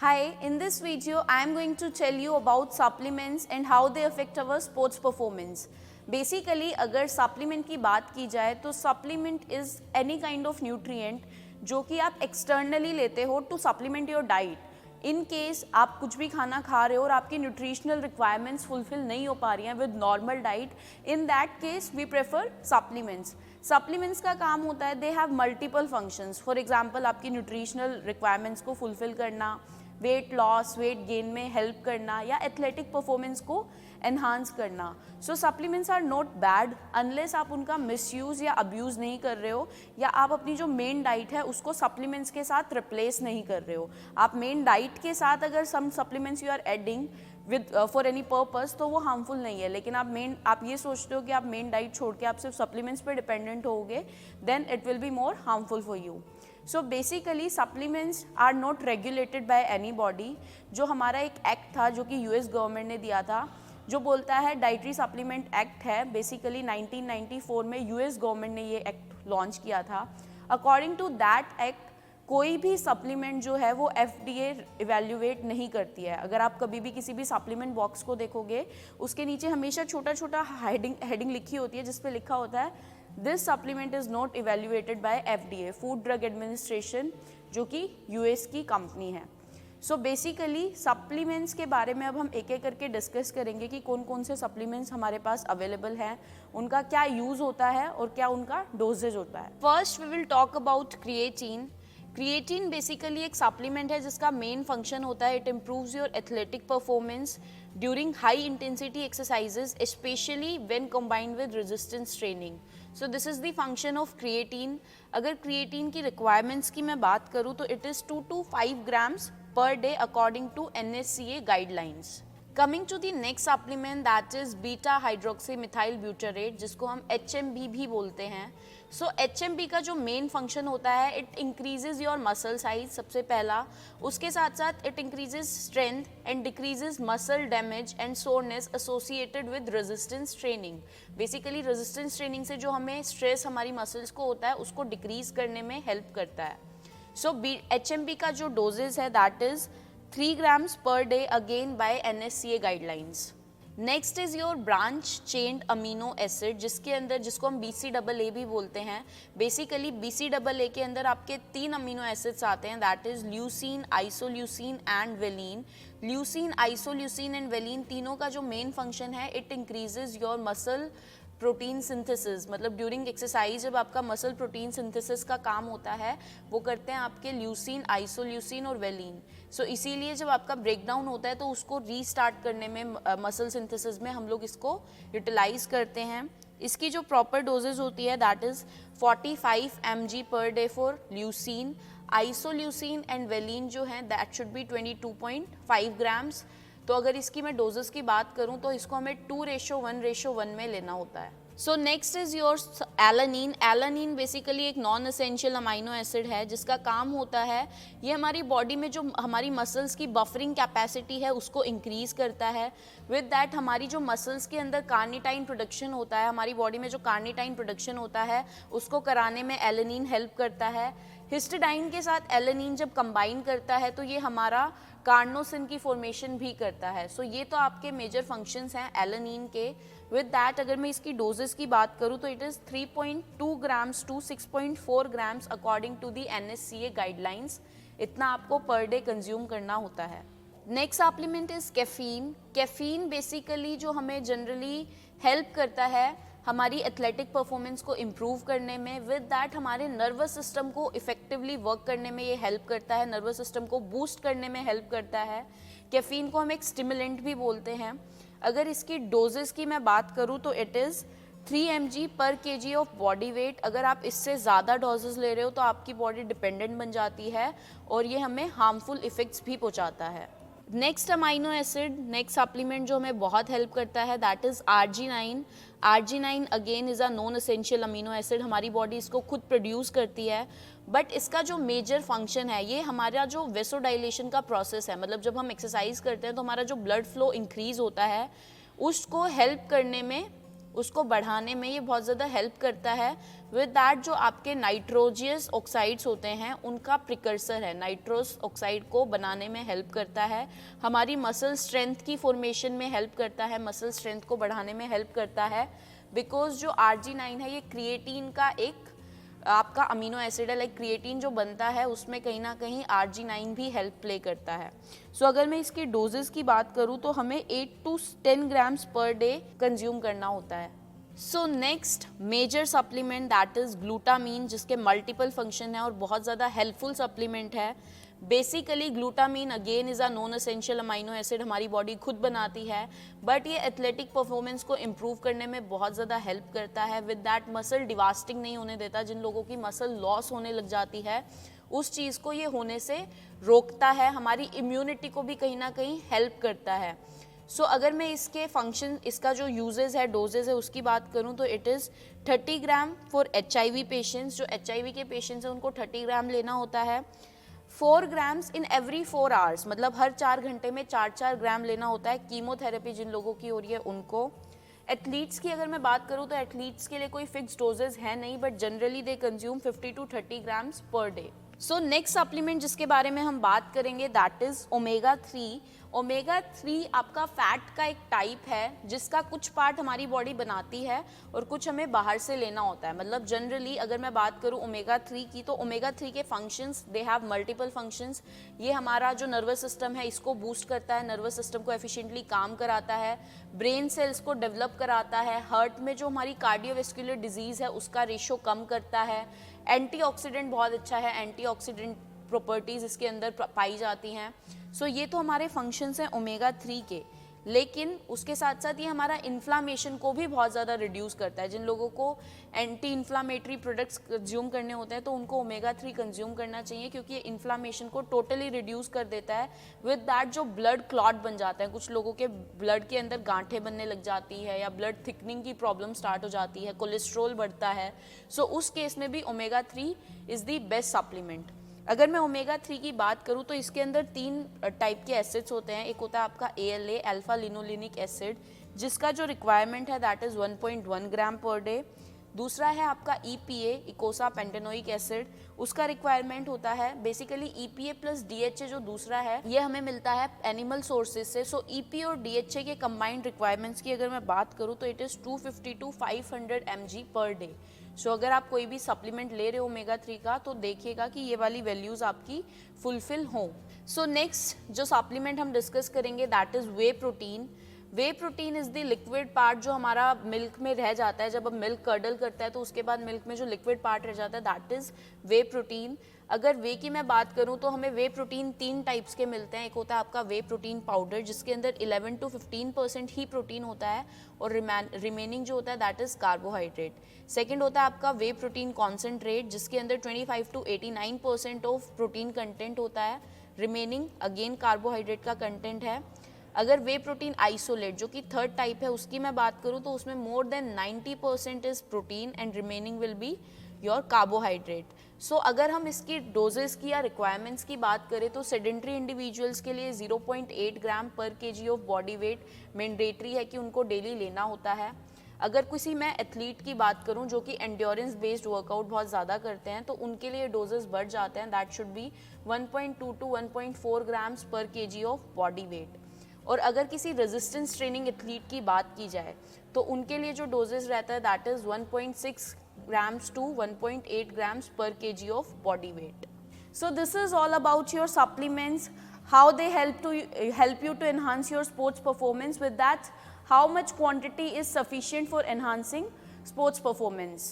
Hi, in this video I am going to tell you about supplements and how they affect our sports performance. Basically अगर supplement की बात की जाए तो supplement is any kind of nutrient जो कि आप externally लेते हो to supplement your diet. In case आप कुछ भी खाना खा रहे हो और आपकी न्यूट्रिशनल रिक्वायरमेंट्स फुलफिल नहीं हो पा रही हैं with normal diet, in that case we prefer supplements. Supplements का काम होता है they have multiple functions. For example आपकी न्यूट्रिशनल रिक्वायरमेंट्स को फुलफिल करना, वेट लॉस वेट गेन में हेल्प करना या एथलेटिक परफॉर्मेंस को एनहांस करना. So supplements are not bad unless आप उनका मिसयूज़ या अब्यूज़ नहीं कर रहे हो या आप अपनी जो मेन डाइट है उसको सप्लीमेंट्स के साथ रिप्लेस नहीं कर रहे हो. आप मेन डाइट के साथ अगर some supplements you are adding with for any purpose तो वो हार्मफुल नहीं है. लेकिन आप ये सोचते हो कि आप मेन डाइट छोड़ के आप सिर्फ सप्लीमेंट्स पे डिपेंडेंट होगे, then it will be more harmful for you. So basically supplements are not regulated by any body. जो हमारा एक एक्ट था जो कि यूएस गवर्नमेंट ने दिया था जो बोलता है डाइटरी सप्लीमेंट एक्ट है, बेसिकली 1994 में यूएस गवर्नमेंट ने ये एक्ट लॉन्च किया था. अकॉर्डिंग टू दैट एक्ट कोई भी सप्लीमेंट जो है वो FDA इवेल्युएट नहीं करती है. अगर आप कभी भी किसी भी सप्लीमेंट बॉक्स को देखोगे उसके नीचे हमेशा छोटा छोटा हेडिंग लिखी होती है जिस पे लिखा होता है this supplement is not evaluated by FDA, food drug administration, जो कि US की कंपनी है. सो बेसिकली सप्लीमेंट्स के बारे में अब हम एक एक करके डिस्कस करेंगे कि कौन कौन से सप्लीमेंट्स हमारे पास अवेलेबल हैं, उनका क्या यूज़ होता है और क्या उनका डोजेज होता है. First we will talk about creatine. Creatine basically एक सप्लीमेंट है जिसका मेन फंक्शन होता है it improves your athletic performance during high intensity exercises specially when combined with resistance training. So this is the function of creatine. अगर creatine की requirements की मैं बात करूँ तो it is 2 to 5 grams per day according to NSCA guidelines. Coming to the next supplement that is beta hydroxymethyl butyrate जिसको हम HMB भी बोलते हैं. सो HMB का जो मेन फंक्शन होता है it increases your muscle size सबसे पहला. उसके साथ साथ it increases strength and decreases muscle damage and soreness associated with resistance training. Basically resistance training से जो हमें स्ट्रेस हमारी मसल्स को होता है उसको डिक्रीज करने में हेल्प करता है. सो HMB का जो डोजेज है that is 3 grams per day again by NSCA guidelines. Next is your branch chained amino acid जिसको हम BCAA भी बोलते हैं. बेसिकली BCAA के अंदर आपके 3 अमीनो एसिड्स आते हैं that is leucine, isoleucine and valine. Leucine, isoleucine and valine तीनों का जो मेन फंक्शन है it increases your muscle protein synthesis. मतलब ड्यूरिंग एक्सरसाइज जब आपका मसल प्रोटीन सिंथेसिस का काम होता है वो करते हैं आपके ल्यूसीन, आइसोल्यूसिन और वेलिन. सो इसीलिए जब आपका ब्रेकडाउन होता है तो उसको रीस्टार्ट करने में मसल सिंथेसिस में हम लोग इसको यूटिलाइज करते हैं. इसकी जो प्रॉपर डोजेज होती है that is 45 mg per day for leucine. Isoleucine and valine जो है दैट शुड बी 22.5 grams. तो अगर इसकी मैं डोजेस की बात करूं तो इसको हमें 2:1:1 में लेना होता है. So next is your alanine. Alanine basically एक नॉन एसेंशियल अमाइनो एसिड है जिसका काम होता है ये हमारी बॉडी में जो हमारी मसल्स की बफरिंग कैपेसिटी है उसको इंक्रीज करता है. विद दैट हमारी जो मसल्स के अंदर कार्निटाइन प्रोडक्शन होता है, हमारी बॉडी में जो कार्निटाइन प्रोडक्शन होता है उसको कराने में एलानीन हेल्प करता है. हिस्टिडाइन के साथ एलानीन जब कंबाइन करता है तो ये हमारा कार्नोसिन की फॉर्मेशन भी करता है. सो ये तो आपके मेजर फंक्शंस हैं एलानीन के. विद दैट अगर मैं इसकी डोजेस की बात करूँ तो it is 3.2 grams to 6.4 grams according to the NSCA guidelines. इतना आपको पर डे कंज्यूम करना होता है. Next supplement is caffeine. Caffeine basically जो हमें जनरली हेल्प करता है हमारी एथलेटिक परफॉर्मेंस को इम्प्रूव करने में. विद दैट हमारे नर्वस सिस्टम को इफेक्टिवली वर्क करने में ये हेल्प करता है, नर्वस सिस्टम को बूस्ट करने में हेल्प करता है. कैफीन को हम एक स्टिमुलेंट भी बोलते हैं. अगर इसकी डोजेस की मैं बात करूँ तो इट इज़ 3 mg पर kg ऑफ बॉडी वेट. अगर आप इससे ज़्यादा डोजेस ले रहे हो तो आपकी बॉडी डिपेंडेंट बन जाती है और ये हमें हार्मफुल इफ़ेक्ट्स भी पहुँचाता है. Next amino acid, next supplement जो हमें बहुत हेल्प करता है that is Arginine. Arginine again is a non essential amino acid. हमारी बॉडी इसको खुद प्रोड्यूस करती है बट इसका जो मेजर फंक्शन है ये हमारा जो वेसोडाइलेशन का प्रोसेस है, मतलब जब हम एक्सरसाइज करते हैं तो हमारा जो ब्लड फ्लो इंक्रीज होता है उसको हेल्प करने में उसको बढ़ाने में ये बहुत ज़्यादा हेल्प करता है। विद दैट जो आपके नाइट्रोजियस ऑक्साइड्स होते हैं उनका प्रिकर्सर है, नाइट्रोस ऑक्साइड को बनाने में हेल्प करता है, हमारी मसल स्ट्रेंथ की फॉर्मेशन में हेल्प करता है, मसल स्ट्रेंथ को बढ़ाने में हेल्प करता है। बिकॉज जो RG9 है ये क्रिएटिन का एक आपका अमीनो एसिड है, लाइक क्रिएटिन जो बनता है उसमें कहीं ना कहीं RG9 भी हेल्प प्ले करता है। सो अगर मैं इसकी डोजेस की बात करूँ तो हमें 8 to 10 grams per day consume करना होता है। So next major supplement that is glutamine, जिसके मल्टीपल फंक्शन है और बहुत ज़्यादा हेल्पफुल सप्लीमेंट है। Basically glutamine again is a non essential amino acid, हमारी बॉडी खुद बनाती है, बट ये एथलेटिक परफॉर्मेंस को इम्प्रूव करने में बहुत ज़्यादा हेल्प करता है। विद दैट मसल डिवास्टिंग नहीं होने देता, जिन लोगों की मसल लॉस होने लग जाती है उस चीज़ को ये होने से रोकता है, हमारी इम्यूनिटी को भी कहीं ना कहीं हेल्प करता है। सो अगर मैं इसके फंक्शन, इसका जो यूजेस है, डोजेज है, उसकी बात करूं तो it is 30 gram for HIV patients. जो HIV के पेशेंट्स हैं उनको 30 ग्राम लेना होता है। 4 ग्राम्स इन एवरी 4 आवर्स, मतलब हर 4 घंटे में 4-4 ग्राम लेना होता है। कीमोथेरेपी जिन लोगों की हो रही है उनको। एथलीट्स की अगर मैं बात करूं तो एथलीट्स के लिए कोई फिक्स डोजेज है नहीं, but generally they consume 50 to 30 grams per day. So next supplement जिसके बारे में हम बात करेंगे दैट इज ओमेगा 3। ओमेगा 3 आपका फैट का एक टाइप है जिसका कुछ पार्ट हमारी बॉडी बनाती है और कुछ हमें बाहर से लेना होता है। मतलब जनरली अगर मैं बात करूं ओमेगा 3 की, तो ओमेगा 3 के functions, they have multiple functions. ये हमारा जो नर्वस सिस्टम है इसको बूस्ट करता है, नर्वस सिस्टम को एफिशिएंटली काम कराता है, ब्रेन सेल्स को डेवलप कराता है, हार्ट में जो हमारी कार्डियोवैस्कुलर डिजीज़ है उसका रेशो कम करता है, एंटीऑक्सीडेंट बहुत अच्छा है, एंटीऑक्सीडेंट प्रॉपर्टीज़ इसके अंदर पाई जाती हैं। सो ये तो हमारे फंक्शंस हैं ओमेगा 3 के, लेकिन उसके साथ साथ ये हमारा इन्फ्लामेशन को भी बहुत ज़्यादा रिड्यूस करता है। जिन लोगों को एंटी इन्फ्लामेटरी प्रोडक्ट्स कंज्यूम करने होते हैं तो उनको ओमेगा 3 कंज्यूम करना चाहिए, क्योंकि ये इन्फ्लामेशन को टोटली रिड्यूस कर देता है। विद दैट जो ब्लड क्लॉट बन जाता है, कुछ लोगों के ब्लड के अंदर गांठें बनने लग जाती है या ब्लड थिकनिंग की प्रॉब्लम स्टार्ट हो जाती है, कोलेस्ट्रॉल बढ़ता है। सो उस केस में भी omega 3 is the best supplement. अगर मैं ओमेगा 3 की बात करूं तो इसके अंदर 3 टाइप के एसिड्स होते हैं। एक होता है आपका ALA, अल्फा लिनोलेनिक एसिड, जिसका जो रिक्वायरमेंट है that is 1.1 gram per day. दूसरा है आपका EPA, इकोसा पेंटेनोइक एसिड, उसका रिक्वायरमेंट होता है बेसिकली EPA प्लस DHA जो दूसरा है ये हमें मिलता है एनिमल सोर्सेज से। सो EPA और DHA के कंबाइंड रिक्वायरमेंट्स की अगर मैं बात करूँ तो it is 250 to 500 mg per day. So अगर आप कोई भी सप्लीमेंट ले रहे हो ओमेगा 3 का तो देखिएगा कि ये वाली वैल्यूज़ आपकी फुलफिल हों। सो नेक्स्ट जो सप्लीमेंट हम डिस्कस करेंगे that is way protein. Way protein is the liquid part जो हमारा मिल्क में रह जाता है। जब अब मिल्क कर्डल करता है तो उसके बाद मिल्क में जो लिक्विड पार्ट रह जाता है दैट इज़ वे प्रोटीन। अगर वे की मैं बात करूं तो हमें वे प्रोटीन 3 टाइप्स के मिलते हैं। एक होता है आपका वे प्रोटीन पाउडर जिसके अंदर 11 to 15% ही प्रोटीन होता है और रिमेनिंग जो होता है दैट इज़ कार्बोहाइड्रेट। सेकेंड होता है आपका वे प्रोटीन कॉन्सेंट्रेट जिसके अंदर 25 to 89% ऑफ प्रोटीन कंटेंट होता है, रिमेनिंग अगेन कार्बोहाइड्रेट का कंटेंट है। अगर वे प्रोटीन आइसोलेट जो कि थर्ड टाइप है उसकी मैं बात करूं तो उसमें more than 90% is protein and remaining will be your carbohydrate. So अगर हम इसकी डोजेस की या रिक्वायरमेंट्स की बात करें तो सेडेंट्री इंडिविजुअल्स के लिए 0.8 ग्राम पर KG of body weight mandatory है कि उनको डेली लेना होता है। अगर किसी मैं एथलीट की बात करूं जो कि एंड्योरेंस बेस्ड वर्कआउट बहुत ज़्यादा करते हैं तो उनके लिए डोजेस बढ़ जाते हैं, that should be 1.2 to 1.4 grams पर केजी ऑफ बॉडी वेट। और अगर किसी रेजिस्टेंस ट्रेनिंग एथलीट की बात की जाए तो उनके लिए जो डोजेस रहता है that is 1.6 grams to 1.8 grams per kg of body weight. So this is all about your supplements, how they help you to enhance your sports performance. With that, how much quantity is sufficient for enhancing sports performance?